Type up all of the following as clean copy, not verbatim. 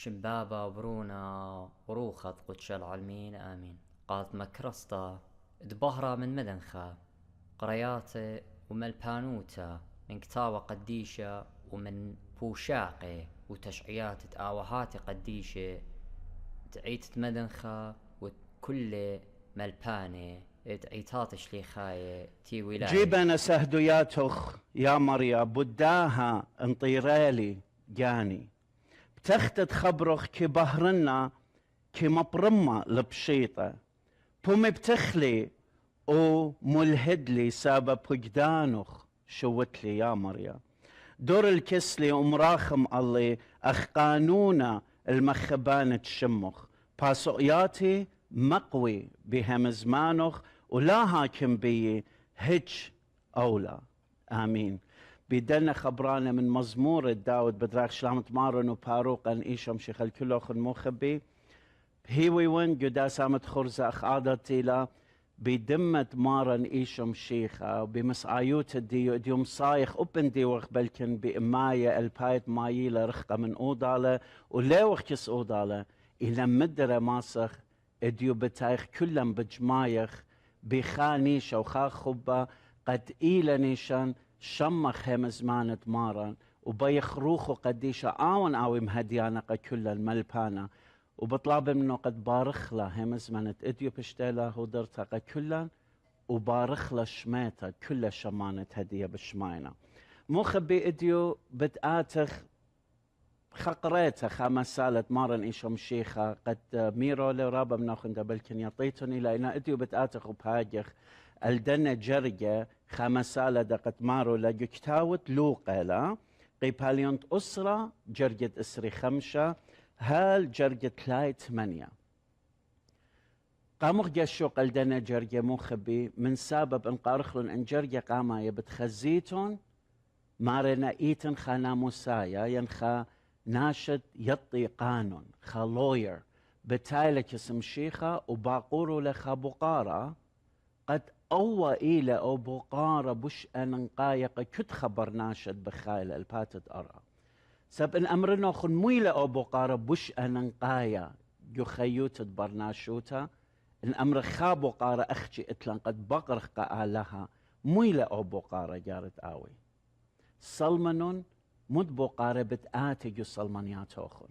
شمبابة وبرونا وروخة قدش العالمين آمين. قالت مكرسطة دبهرة من مدنخة قرياتي وملبانوتا من كتابة قديشة ومن بوشاقي وتشعيات تآوهاتي قديشة تعيت مدنخة وكل ملباني تعيتات شليخاية تي ولاية جيبنا سهدياتخ يا مريا بداها انطيرالي جاني بتختت خبرخ كبهرنا كمبرمة لبشيطة بوم بتخلي او ملهدلي سابا بجدانخ شوتلي يا مريا دور الكسلي امراخم الله اخ قانونا المخبانة تشمخ باسقياتي مقوي بهم زمانخ ولا هاكم بي هج أولى آمين. بدنا خبرانا من مزمور داود بدراك شلامت مارن وباروق أن إيشم شيخ الكلوخ المخبي هيوي وين جدا سامت خرزة أخ عادتي لا بدمة مارن إيشم شيخة بمسعيوت ديوم صايخ أبن ديوخ بلكن بإماية البايت مايلة رخقة من أودالة وليوخ كس أودالة إلى مدرة ماسخ اديو بتايخ كلهم بجمايخ بخانيشة وخا خبة قد إيلا نيشان شمخ هم زمانة مارن وبيخ روخو قديشة آون آوي مهديانا قد كل الملبانا وبطلب منه قد بارخ له هم زمانة اديو بشتيلا هودرتا قد كلن وبارخ له شميتا كل شمانة هدية بشماينا مو خبي اديو بتآتخ خقريتها خمسالة مارن إيشم شيخة قد ميرو لرابا مناخن دبلكن يطيتني لأنا إديو بتآتخ وبهاجخ الدنة جرجة خمسالة دقت مارو لجكتاوت لوقلا قيباليونت أسرة جرجة إسري خمشة هال جرجة لاي 8 قاموخ جشوق الدنة جرجة مخبي من سبب إن قارخلون إن جرجة قاما يبتخزيتون مارنا إيتن خانا موسايا ينخا ناشد يطي قانون خلوير بتايلك اسم شيخة وباقورو لخا بقارة قد أوى إلى أو بقارة بش أنقايق كت خبر ناشد بخايل الباتت أرى سب إن أمرنا خن مويلة أو بقارة بش أنقايا يخيوت برناشوتا إن أمر خا بقارة أخشي إتلان قد بقرخ قالها مويلة أو بقارة جارت آوي صلمنون مد بقارة بتآتي صلمنياتوخن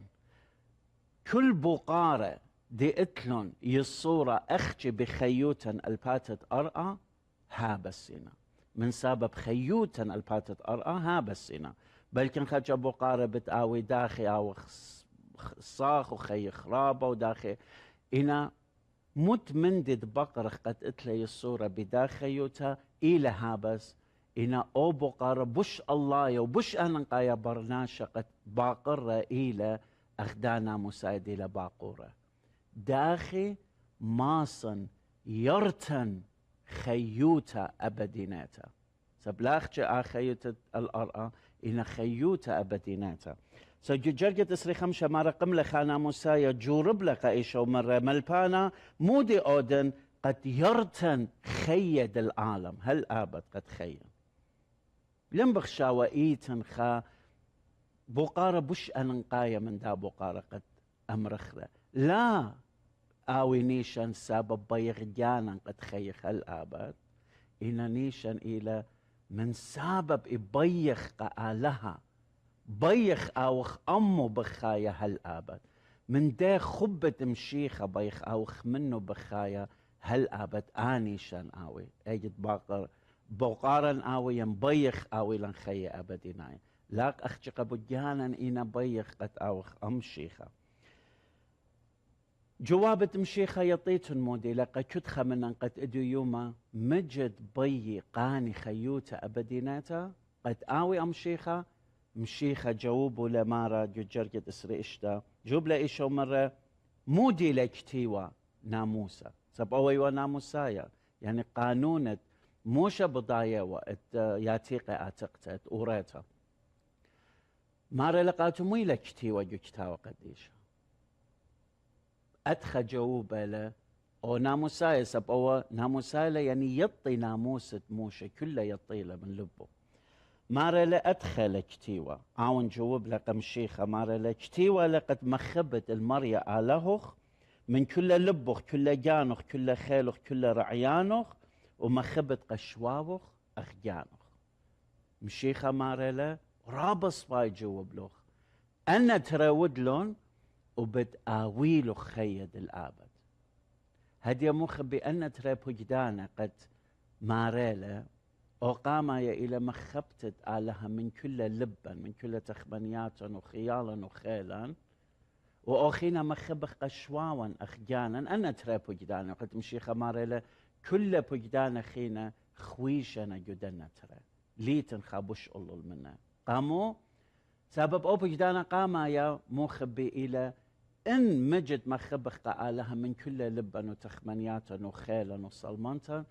كل بقارة دي اتلون يصورة أخجي بخيوتن الباتت أرأى هابسينا من سبب خيوتن الباتت أرأى هابسينا بلكن خجا بقارة بتآوي داخي أو صاخ وخي خرابة وداخي إنا متمندد بقرة قد اتلي الصورة بداخيوتها إلى هابس إنا أو بقارة بش الله وبش أنقايا برناشة قد باقرة إلى أخدانا مساعد إلى باقورة داخي ماصن يرتن خيوتا أبديناتا سبلاخجة خيوتا الأرأة إن خيوتا أبديناتا سجرجة إسري خمشة مرة قملة خانا مسايا جورب لك إيشو مرة ملبانا مودي أودن قد يرتن خيد العالم هل آبد قد خيد لنبخ شاوئيتن خا بقارة بش أنقايا من دا بقارة قد أمرخلة لا آوي نيشان سبب بيغ جانا قد خيخ الآباد إنا نيشان إلى من سبب إبيخ قالها بيخ أوخ أمو بخايا هالآباد من دا خبة مشيخة بيخ أوخ منه بخايا هالآباد آنيشان آوي أجد بقارا آوي ينبيخ آوي لنخيا أبديناي لاك أخشق بجانا إنا بيخ قد أوخ أم شيخة جوابة مشيخة يطيتن مودي لقد كتخة من قد إدو يوما مجد بي قاني خيوتا أبديناتا قد آوي أم شيخة مشيخة جاوبو لمارا جرجة إسري إشتا جوب لإيشو مرة مودي لكتيوا ناموسا سب أوي ناموسايا يعني قانونة موشا بضايا وات ياتيقي أتقتت أوريتا مارا لقاتو مي لكتيوا جكتاوا قديشا أدخى جاوبة له أو ناموسايا سب أو ناموسايا يعني يطي ناموسة موشا كله يطي له من لبه مارلا أدخل كتيوة عاون جوب لك مشيخة مارلا كتيوة لقد مخبت المريا آلهخ من كل لبخ كل جانخ كل خيلخ كل رعيانخ ومخبت قشواوخ أخجانخ مشيخة مارلا رابص باي جوب لوخ أنا تراود لون وبتآويلو خيد الآبد هدي مخبي أن ترى بجدانا قد مارلا وقامايا إلى مخبتت آلها من كل لبا من كل تخبنيات وخيالا وخيلا وأخينا مخبخ قشواوا أخجانا أنا ترى بجدانا قد مشيخة مارلا كل بجدانا خينا خويشنا جدنا ترى ليتن خابوش أولو منا قاموا سبب أو بجدانا قامايا مخبي إلى إن مجد مخبخ قالها من كل لبا وتخمنيات وخيلا وصلمانتا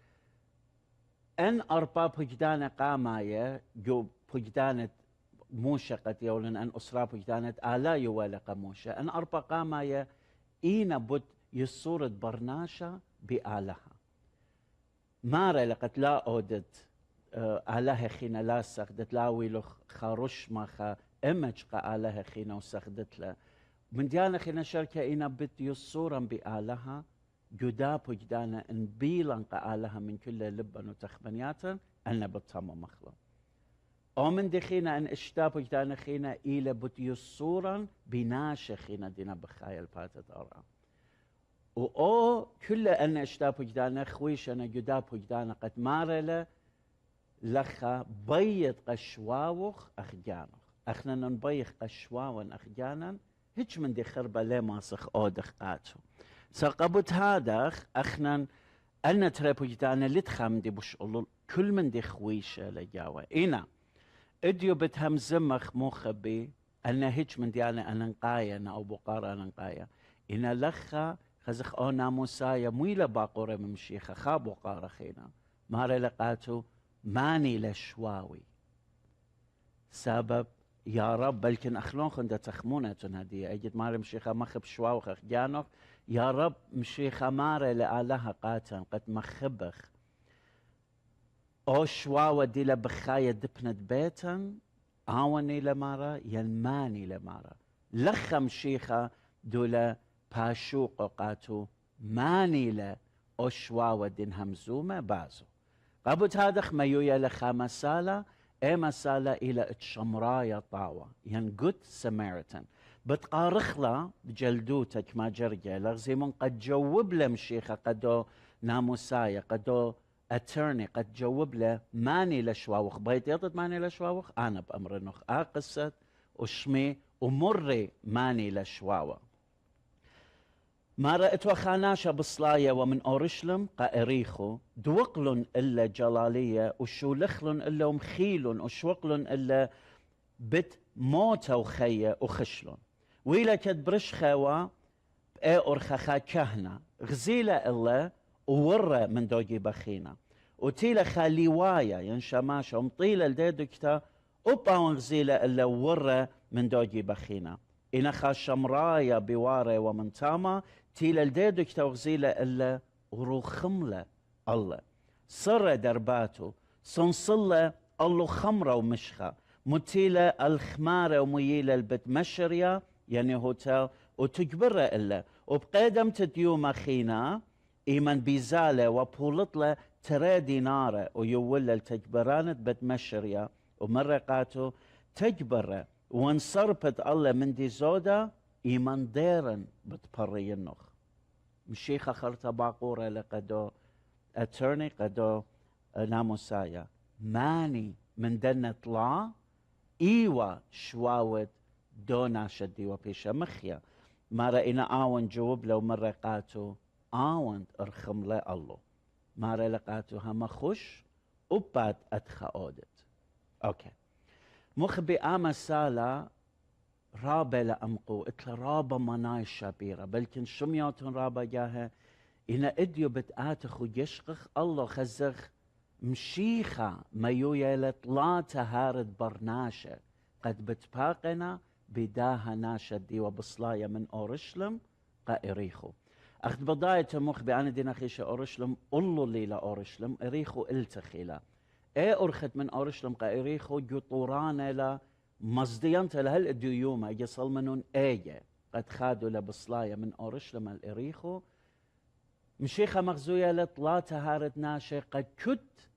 أن أربا بجدانا قامايا جو بجدانة موشة قد يولن أن أسرا بجدانة آلا يوالق موشة أن أربا قامايا إينا بود يصورة برناشا بآلها مارا لقد لا أودت آلها خينا لا سخدت لا ويلو خاروش ماخا إمج آلها خينا وسخدت له من ديانا خينا شركة إينا بت يصورا بآلها جدا بجدانا إن بيلان قالها من كل لبا وتخبنياتا أنا بطمو مخلو أو من دخينا أن اشتا بجدانا خينا إلى بتيصورا بناشا خينا دينا بخايا الباتت أرى وأو كل أن اشتا بجدانا خويشنا جدا بجدانا قد مارلا لخا بيض قشواوخ أخجانوخ أخنا نبيخ قشواون أخجانا هيج من دي خربة ليه ماسخ أودخ قاتو سقبت هادخ أخنا أنا ترى بجدانا لتخام دي بشقلل كل من دي خويشة لجاوة إينا إديو بتهم زمخ مخبي أنا هيج من ديانا أنا نقايا أو بقارة أنا نقايا إنا لخا خزخ أو ناموسايا مويلة باقورة ممشيخة خابو قارة خينا مارا لقاتو ماني لشواوي سبب يا رب بلكن أخلون خندا تخمونة هدية أجد مارا مشيخة مخب شواوخ أخجانوخ يا رب مشيخة مارا لآلها قاتن قد مخبخ أو شواوة دي لبخاية دبنت بيتن آوني لمارا ينماني لمارا لخا مشيخة دولا باشوق قاتو ماني لا أو شواوة دين همزومة بازو قبط هادخ ميويا لخامسالة مسالة إلى اتشمرايا طاوة ينقد سمارتن بتقارخلا بجلدوتك ما جرجة لغزيمون قد جوب له مشيخة قدو ناموسايا قدو اترني قد جوب له ماني لشواوخ بيت يطد ماني لشواوخ أنا بأمر نخ قصة وشمي ومري ماني لشواوة ما رأت وخاناشا بصلايا ومن أورشلم قائريخو دوقلن إلا جلالية وشولخلن إلا ومخيلن وشوقلن إلا بت موتا وخية وخشلن ويلا كد برشخوا بأورخخا كهنة غزيلة إلا وورة من دوجي بخينا وتيلا خاليوايا ينشماشا ومطيلة لديدكتا وباون غزيلة إلا وورة من دوجي بخينا إنا خاشمرايا بوارة ومن تاما تيلا لديدكتا وغزيلة إلا وروخملة الله صر درباتو صنصلة الله خمرة ومشخة متيلة الخمارة وميلة البت مشريا يعني هوتيل وتجبرة إلا وبقدم تديوم أخينا إيمن بيزالة وبولطلة ترى دينارة ويولى التجبرانة بت مشريا ومرقاتو تجبرة وانصربت الله من دي زودة إيمان ديرن بتبري النخ مشيخة خرطة باقورة لقدو اترني قدو ناموسايا ماني من دنة طلع إيوة شواوت دونا شدي وبيشا مخيا ما رأينا آون جوب لو مرقاتو آون ارخم له الله ما رأيقاتو هم خش وبعد أدخى أودت أوكي مخبي آما سالة رابة لأمقو اتلا رابة مناي شابيرة بلكن شمياتون رابة جاها إنا إديو بتآتخو يشقخ الله خزخ مشيخة ميويا لطلاتا هارد برناشة قد بتباقنا بداها ناشا دي وبصلايا من أورشلم قائريخو أخذ بداية مخبي أنا دينا خيشة أورشلم قلو لي لأورشلم إريخو التخيلا أرخت من أورشلم قائريخو جطوران لا مصديانت لهل الديومة يصل منون قد خادوا لبصلاية من أورشلم الإريخو مشيخة مغزوية لطلا تهارت ناشا قد كت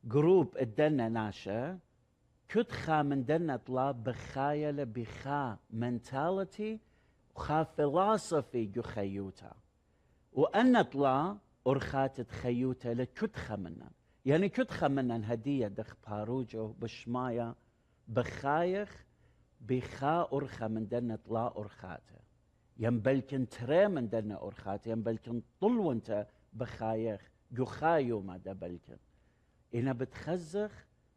جروب الدنة ناشا كت خا من دنة طلا بخايلة بخا منتاليتي وخا فلسفي جو خيوتا وأن طلا أرخات تخيوتا لكت خمنا يعني كت خمنا هدية دخ باروجو بشمايا بخايخ بخا أرخا من دنة طلا أرخاته ينبلكن ترى من دنة أرخاته ينبلكن طلو انت بخايخ جو خايو ما دبلكن إنا بتخزخ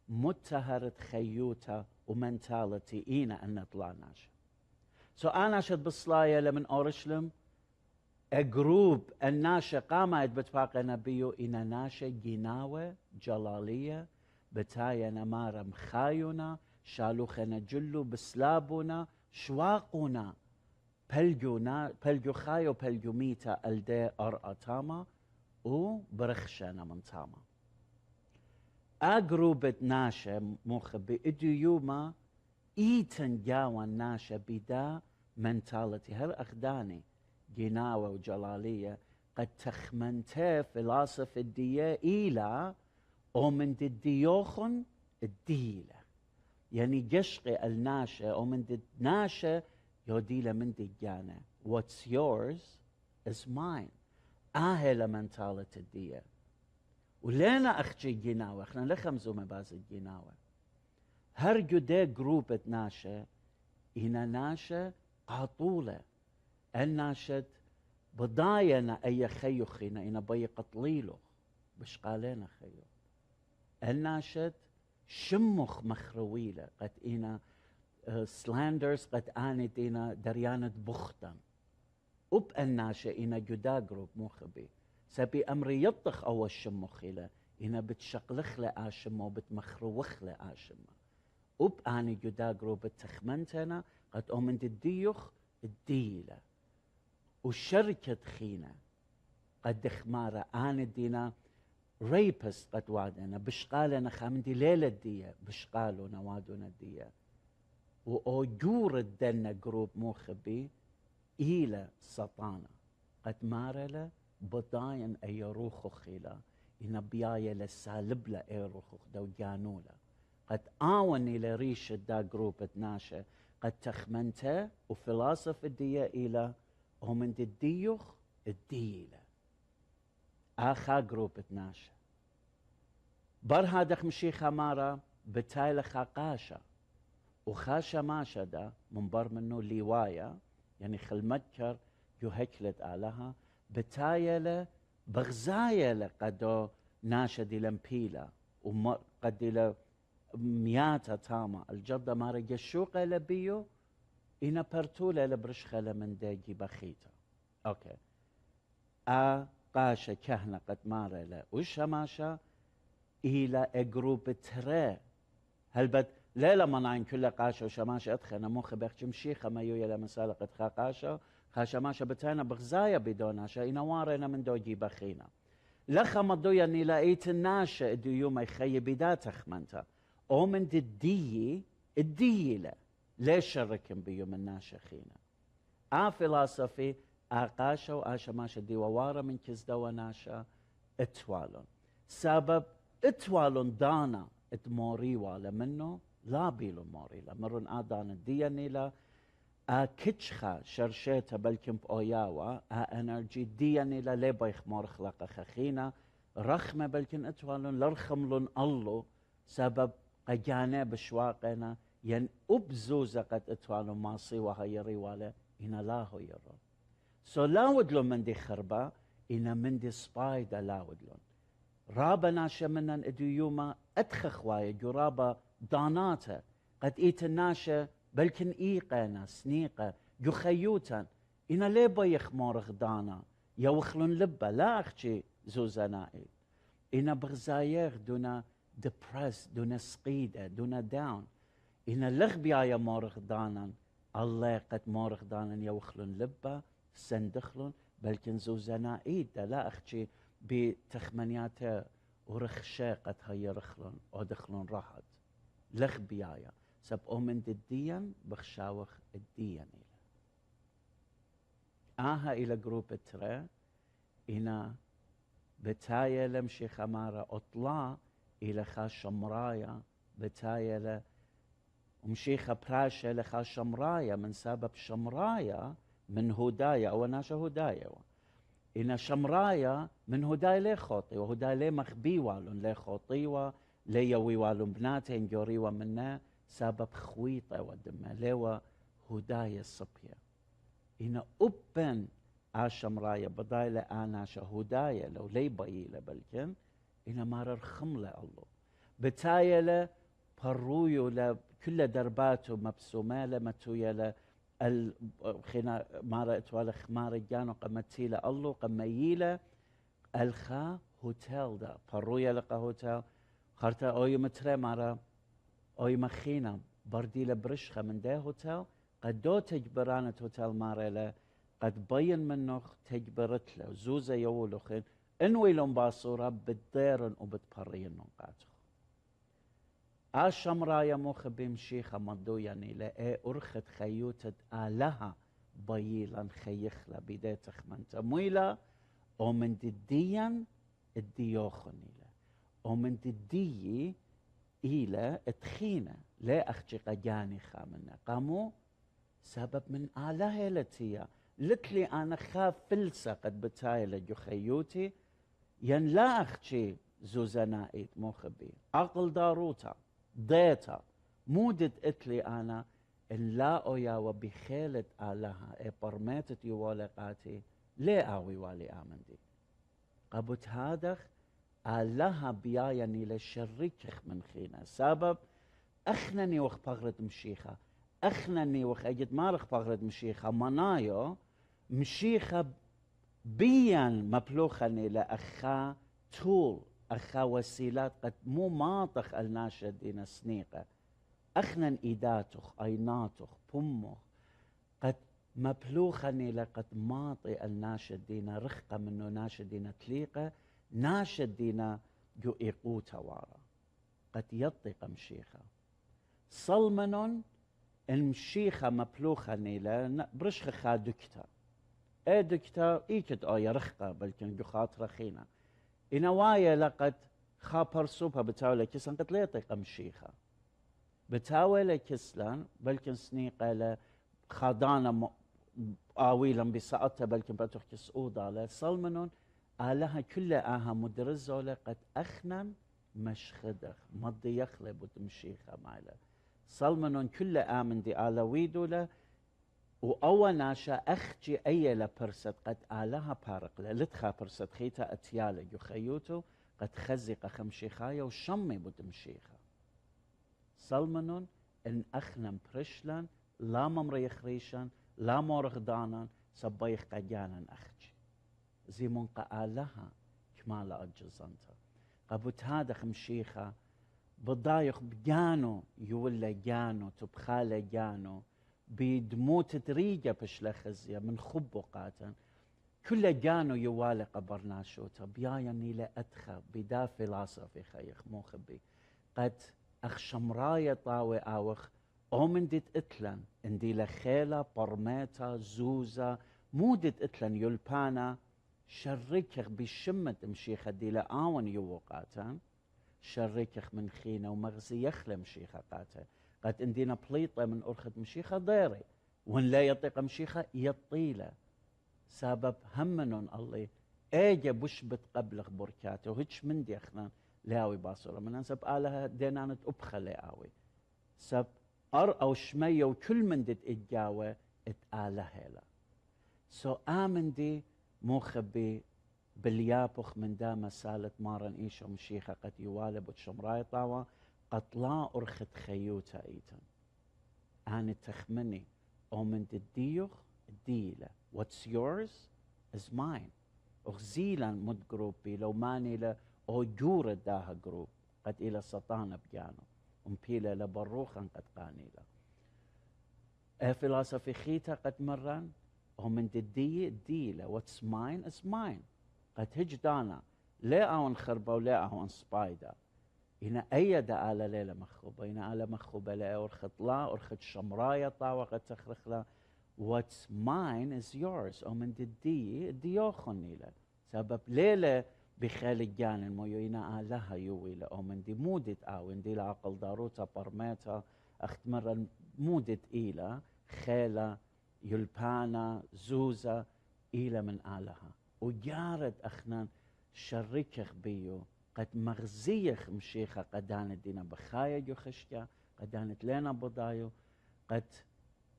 متهرت خيوتا ومنتاليتي إينا أن طلا ناشا أنا شد بصلايا لمن أورشلم جروب الناشا قامت بتفاقى نبيو إنا ناشا جناوة جلالية بتايا نمارا مخايونا شالوخنا جلو بسلابونا شواقونا بلجو خايو بلجو ميتا الدي أرأتاما وبرخشنا من تاما أجروبة ناشا مخبي إدو يوما إيتن جاوان ناشا بدا منتاليتي هل أخداني جناوة وجلالية قد تخمنته فلاسف الدية إلى أو من الديوخن الديلة يعني جشقي الناشا أو من الناشا يوديلا من ديجانا what's yours is mine آهلا منتاليتي الدية ولينا أخجي جناوة احنا لخمزو مباز الجناوة هرجو دي جروبة ناشا إنا ناشا قاطولة الناشد بضاينا أي خيو خينا إنا بي قطليلو بش قالينا خيو الناشد شمخ مخرويلة قد إنا سلاندرز قد آنت إنا دريانة بختم أب الناشا إنا جدا جروب مخبي سبي أمري يطخ أول شمخيلة إنا بتشقلخ لآشمة وبتمخروخ لآشمة أب آني جدا جروب بتخمنتنا قد أمن الديوخ الديلة وشركة خينا قد خمارة آن دينا ريبس قد وادنا بشقالنا خامدي ليلة دية بشقالنا وادنا دية وأجور الدنا جروب مخبي إلى سطانا قد مارلا بضاين أي روخو خيلا إن بيايا لسالبلا أي روخو دو جانولا قد آوني لريش دا جروب ناشا قد تخمنته وفلاسف الدية إلى ومن الديوخ الديلة آخا جروب ناشا برها دخ مشيخة مارا بتايلة خاقاشا وخاشا ماشا دا من بر منو ليوايا يعني خلمتكر جو هكلت آلها بتايلة بغزايلة قدو ناشا دي لمبيلا وقد دي مياتا تاما الجردة مارا جشوقة لبيو إنا برتولة لبرشخلة من داجي بخيتا أوكي قاشا كهنة قد مارا لا وشماشا إلى أجروب ترى هل بد ليلة منعين كل قاشا وشماشا أدخنا مخ بيخش مشيخة ما يويا لمسالة قد قاشا خاشماشا بتانا بغزايا بدوناشا إنا وارنا من دوجي بخينا لخا مضويا إني لقيت الناشا إدو يوم يخي بدات أخمنتا أو من الديلة ليش شركن بيوم الناشا خينا فلسفي قاشا وآشماشا دي ووارا من كزدا وناشا اتوالون سبب اتوالون دانا اتموري والا منه لا بيلو موري لا مرون آدانا دياني لا كتشخا شرشيتا بلكم بأوياوا انرجي دياني لا ليبايخ مور خلق خخينا رخمة بلكن اتوالون لرخملون الله سبب قجانا بشواقنا ين أبزوزة قد اتوالون ماصي وهايري والا إنا لا هو يرون سو لاودلون من دي خربا إنا من دي سبايدا لاودلون رابا ناشا منن ادو يوما اتخخ وايا جرابا داناتا قد ايت الناشا بلكن ايقانا سنيقا جو خيوتا إنا ليبا يخمورخ دانا يوخلون لبا لا اخشي زوزانائي إنا بغزاير دونا depressed دونا سقيدة دونا داون إنا لغبيايا مورخ دانا الله قد مورخ دانا يوخلون لبا سندخلون بلكن زوزانائي لا اخشي بتخمنياته ورخشاقت هاي رخلن ودخلن راحت لخ بيايا سب أومن الدين بخشاوخ الدين آها إلى جروب ترى إنا بتايا لمشي خمارة أطلع إلى خاش مرايا بتايا ومشيخة براشة لخا شمرايا من سبب شمرايا من هدايا أو ناشا هدايا إن شمرايا من هدايا لي خطي وهدايا لي مخبي والون لي خطي لي يوي والون بناتين جوري ومنا سبب خويطة ودمه لي هدايا الصبية إن أبن شمرايا بدايلة آناشا هدايا لو لي بايلة بلكن إن مارر خملة الله بتايلة برويو ل كل درباته مبسومة لمتويا ل خنا مارا اتوالا خمارة جانو قمتيلة الله قميلة الخا هوتيل دا برويا لقا هوتيل خارتا اوي متري مارا اوي مخينا برديلة برشخة من ده هوتيل قد دو تجبرانة هوتيل مارا له قد بين منه تجبرت له زوزة يولو خين انوي لهم باصورة بالديرن وبتبرين نقاطه شمرايا مخبي مشيخة مدو يعني لأي أرخت خيوتة آلها بيلا خيخلا بداية خمنت مويلا ومن دديا الديوخني لا ومن ددي إلى تخينة لا أخشي قجاني خامنا قاموا سبب من آلها لتيا لتلي أنا خاف فلسة قد بتايلة جو خيوتي ين لا أخشي زوزنائيت مخبي عقل داروتا ضيتا مودت اتلي انا ان لا اويا وبخيلت آلها برميتت يوالقاتي ليه اوي والي امندي قبت هادخ آلها بيايني للشريكخ من خينا سبب اخنني وخ بغرد مشيخة اخنني وخ اجد مارخ بغرد مشيخة منايو مشيخة بيان مبلوخني لأخا طول أخا وسيلات قد مو ماطخ الناشدين سنيقة أخنن إيداتخ أيناتخ بمخ قد مبلوخني لقد ماطي الناشدين رخقة منه ناشدين تليقة ناشدين جو إيقوتا وارا قد يطيق مشيخة صلمنون المشيخة مبلوخني برشخ خا دكتا اي دكتا ايكت او يرخقة بلكن جو خاطر خينا إنوايا لقد خابر سوبها بتاولة كسلان قد لا يطيق مشيخة بتاولة كسلان بلكن سنيقة خادانا آويلا بساعتها بلكن بتوخ كسؤودا لصلمنون آلها كلها آها مدرزة لقد أخنن مشخدخ مضي يخلب مشيخة مايلا صلمنون كلها آمن دي آلويدو وأول ناشا أختي أي لبرست قد آلها بارق لتخا برست خيتا أتيالة يخيوتو قد خزق خمشيخايا وشمي بدمشيخا صلمنون إن أخنم برشلان لا ممري يخريشان لا مورغدانا سبايخ قجانا أختي زي منقى آلها كمال أجزانتا قبوت هذا خمشيخا بضايخ بجانو يولا جانو تبخالة جانو بدمو تدريجة بشلخزية من خب وقاتا كل جانو يوالي قبرناشوتا بيايني لأدخى بدا فلاسفي خيخ مو خبي قد أخشمرايا طاوي آوخ أومن ديت إتلن اندي لخيلة برميتا زوزة مودت إتلن يلبانا شركخ بشمت مشيخة دي لآون يوقاتا شركخ من خينا ومغزي يخلى مشيخة قاتا قد اندينا بليطة من أرخة مشيخة ضيري وان لا يطيق مشيخة يطيلة سبب همنون الله ايجا بشبت قبلغ بركاته وهيش من دي اخنا لاوي باصورة من انسب آلها دينانت أبخى لاوي سب أو شمية وكل من دي اتجاوة اتآلها لا سو آمن دي موخبي باليابخ من دام سالت مارن إيشو مشيخة قد يوالب وتشمراي طاوة قطلا أرخت خيوتا إيتن أنا تخمني أو من الديوخ ديلة what's yours is mine أخزيلا مد جروبي لو ماني لا أو جورة داها جروب قد إلى سطانة بجانو أمبيلا لبروخا قد قانيلا فلسفي خيتا قد مران أو من الدية ديلة what's mine is mine قد هجدانا لا أون خربة ولا أون سبايدا إنا أيد على ليلة مخوبة إنا على مخوبة لا أرخط لا أرخط شمرايا طاوقة تخرخ لا what's mine is yours أو من دي ديوخني له سبب ليلة بخال جان المويو إنا آلها يويلة أو من دي مودت أو إن دي العقل داروتا برميتا أختمر مودت إيلا خيلة يلبانا زوزة إيلا من آلها وجارت أخنان شركخ بيو قد مغزيخ مشيخة قدانت دينا بخايا جو خشكا قدانت لنا بضايو قد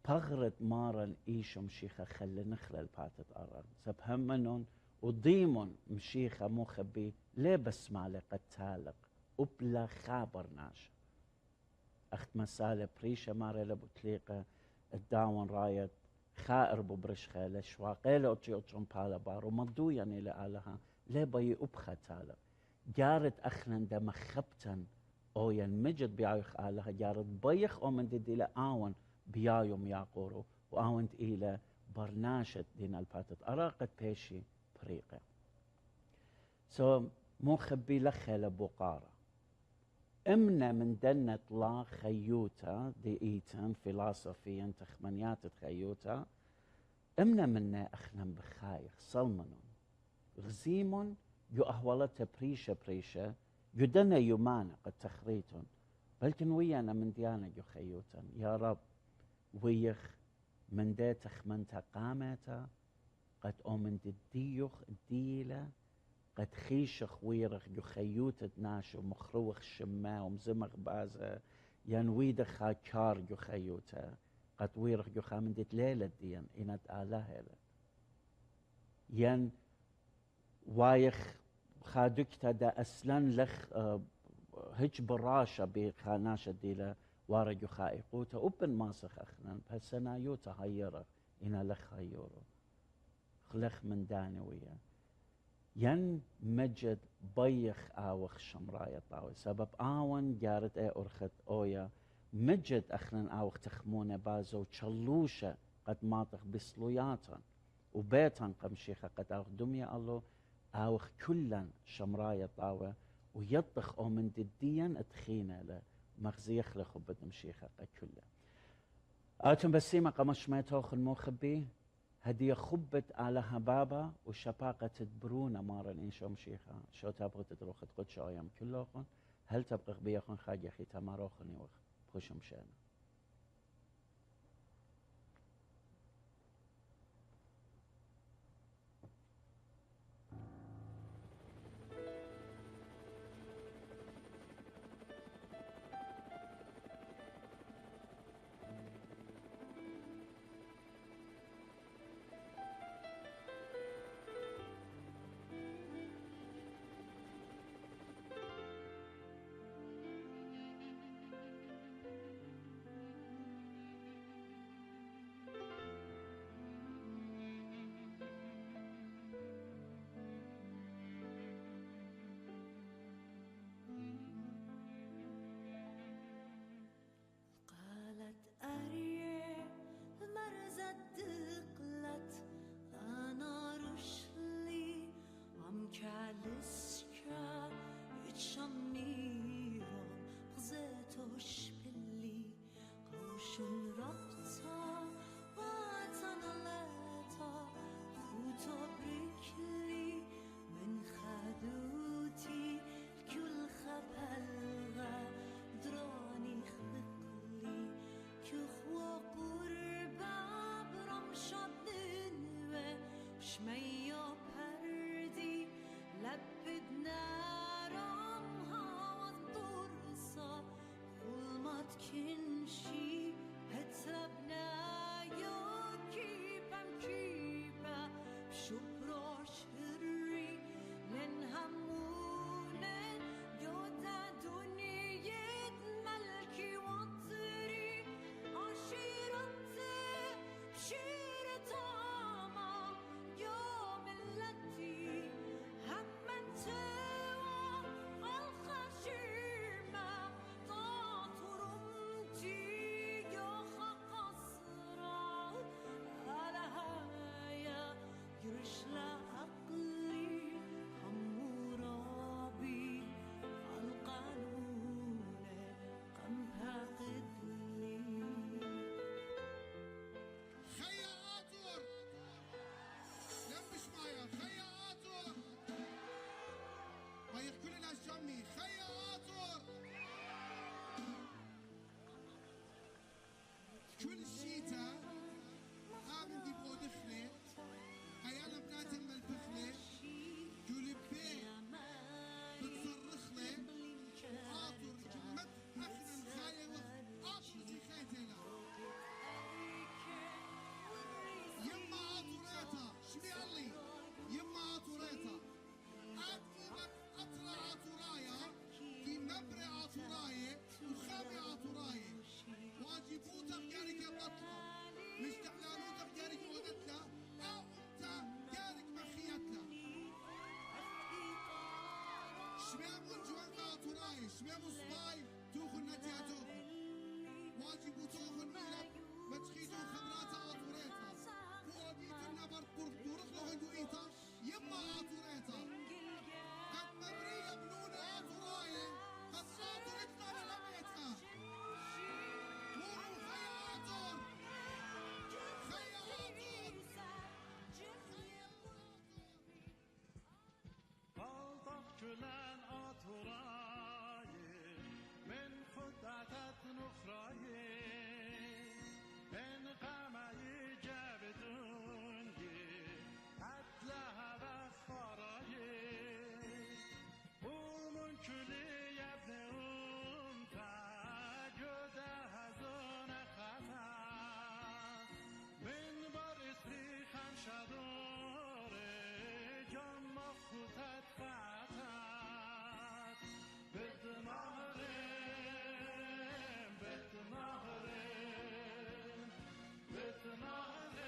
بغرت مارا إيشو مشيخة خلي نخلل باتت أران سبهمنون وضيمون مشيخة مخبي ليه بسمع لي قد تالق وبلا خابر ناشا أخت مسالة بريشة ماري لبطليقة الداون رايت خائر ببرشخة لشواقي لأطي أطرم بالا بارو مضو يعني لآلها ليه بي أبخى تالق جارت أخنن دا مخبتن أو ينمجد بيايخ آلها جارت بيخ أو من دي لآون بيايوم ياقورو وآونت إلى برناشت دين الباتت أراقت بيشي بريقة مو خبي لخي لبقارة امنا من دنة لا خيوتا دي ايتن فيلاسوفيا تخمنيات خيوتا امنا منا اخنن بخايخ صلمنون غزيمون يو اهولتا بريشة يدنا يمانا قد تخريتون بلكن ويانا من ديانا يو خيوتا يا رب ويخ من دي تخمنتا قامتا قد أومن ديوخ ديلة قد خيشخ ويرخ يخيوت ناشو مخروخ شما ومزمغ بازا ينويد خاكار يخيوتا قد ويرخ يخامن ديت ليلة ديان إنت آلها ين وايخ خادكتا دا أسلن لخ هج براشة بخاناشة ديلة وارج يخائقوتا وبن ماسخ أخنان بسنايوتا هيرخ إنا لخ هيورو خلخ من دانوية ين مجد بيخ آوخ شمرايا طاوي سبب آون جارت أرخت أويا مجد أخنن آوخ تخمونة بازو تشلوشة قد ماطخ بسلوياتا وبيتان قمشيخة قد آوخ دمية الله آوخ كلا شمرايا طاوي ويطخ أو من دديا اتخينة له مغزي يخلخ وبدم شيخة قد كلا آتم بسيمة قمش ما يتوخ الموخبي هدي خبت على هبابة وشباقة تدبرون مارا إنشو مشيخة شو تبغى تدروخ تقول شو أيام كلهم هل تبغى بيخون خاجة خي تماروخني وخ بخش مشانا شیر تاما یا شميم وصباي توخن نتيا توخن واجب توخن ميلك متخيدو خبرات عطوريتا فوديت النبر دورخ له هندويتا يما عطوريتا قد مبرية بنون عطوراي قد عطورتنا للميتا مورو خي عطور خي عطور قلطف كلان عطوراي من خدعتت نخراي من قمعي جابدوني عدلها بخفراي ومن كلي يا ابن أمتا جدا هزون خطا من بار اسری خمشداره جام مخوتت خطت بتنهرم بتنهرم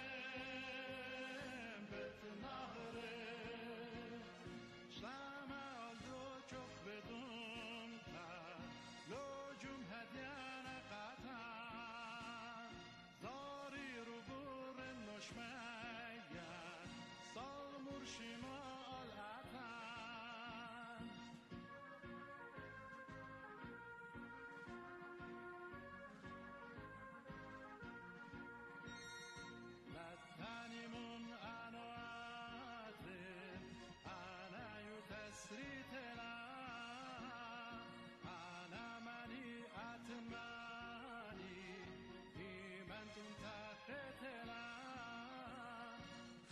بتنهرم بتنهرم شمع دو چخ بدون تا لوجم هدیان قطن زاری رو بور نشمین سال مرشما العطن لتنیمون انا عزم انا يتسريتنا انا مني اتماني من دون تختنا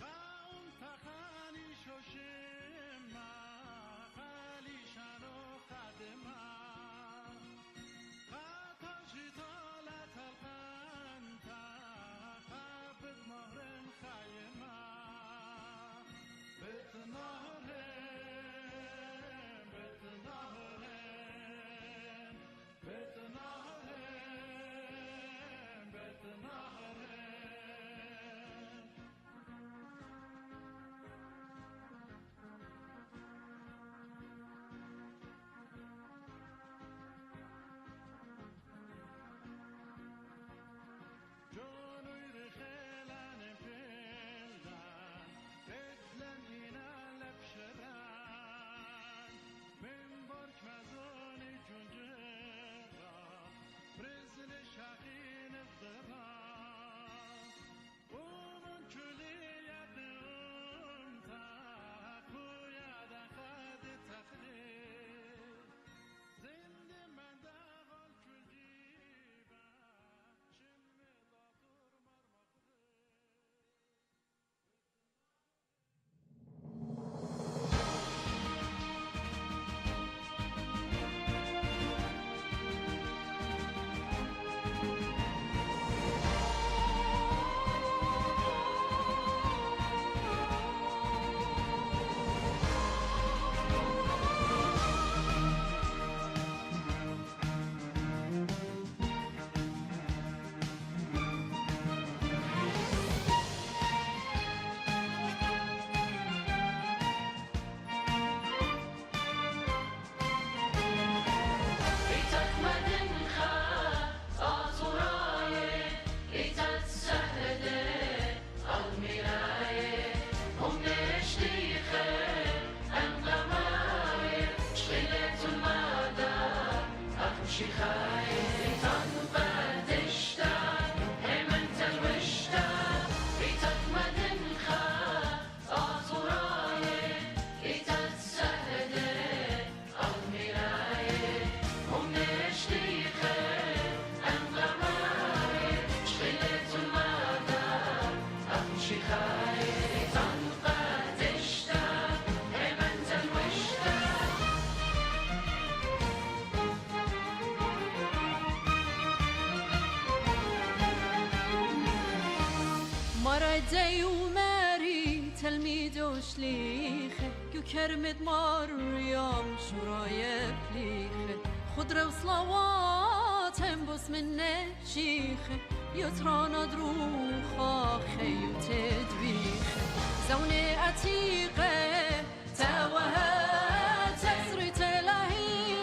خاون تخاني شوشما خالي شانو خدما خاطر جدالة القنطة خابت مهرم خيما بتنهرم بتنهرم بتنهرم بتنهرم جونوی رخلان پلان بدلن اینا لبشران من برک مزونی جونجرا برزل شاقین الضران ومن كلي يبنون تاكو يا دخاد تخليل زند من داغل كل جيبا شم داتور مرمخلي مرده وماري تلميذ وشليخه كرمت مريم شرايا بليخه خضرة وصلوات بس من شيخه يترانا دروخا خي وتدبيخه زوني عتيقه توها تسري تلاهي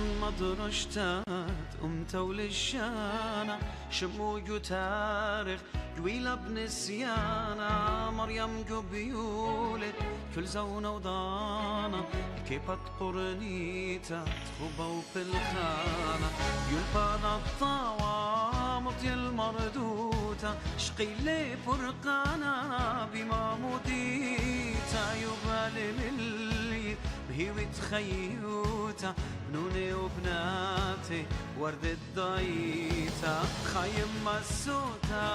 مدرشتات وللشانة شمو جو تاريخ جويلة بنسيانا مريم جو بيولت كل زونة وضانة كيبت قرنيتا تخوبة وبالخانة يلبانا الطاوة مطي المردوتا شقي لي فرقانا بما مديتا يبالي للي بهي تخيوتا بنوني وبناتي ورد الضيتا خايم مسوتا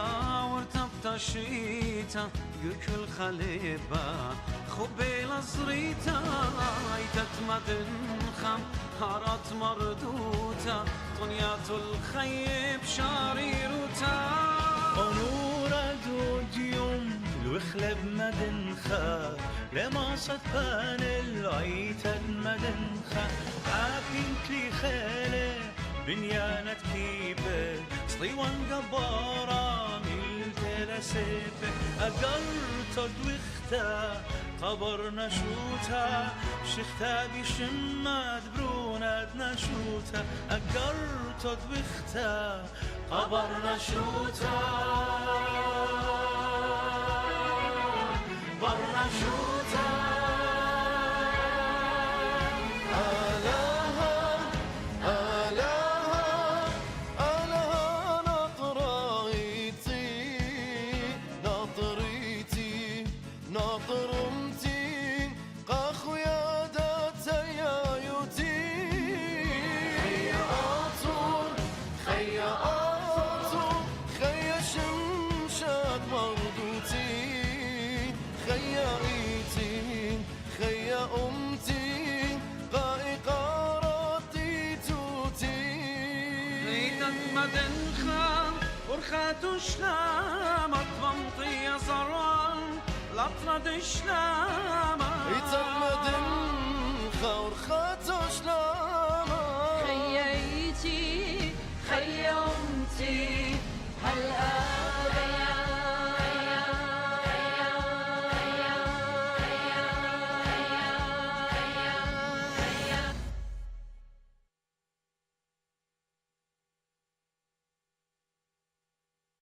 ورتبت شيتا يكل خليبة خبي لصريتا ايتت مدنخم هارت مردوتا طنيات الخيب شاريروتا ونورا دوديوم الوخلب مدنخا لما صدفان العيتة مدنخا عابين كلي خالي بنيانة كيبة صليوان قبارة ميلتلا سيبة أقرت الوختا قبرنا شوتا شختا بشماد بروناد نشوتا أقرت الوختا قبرنا شوتا برنا شوتا ورخاتوشلامة تبمطي يا صران لطرة دشلامة يتم دنخا ورخاتوشلامة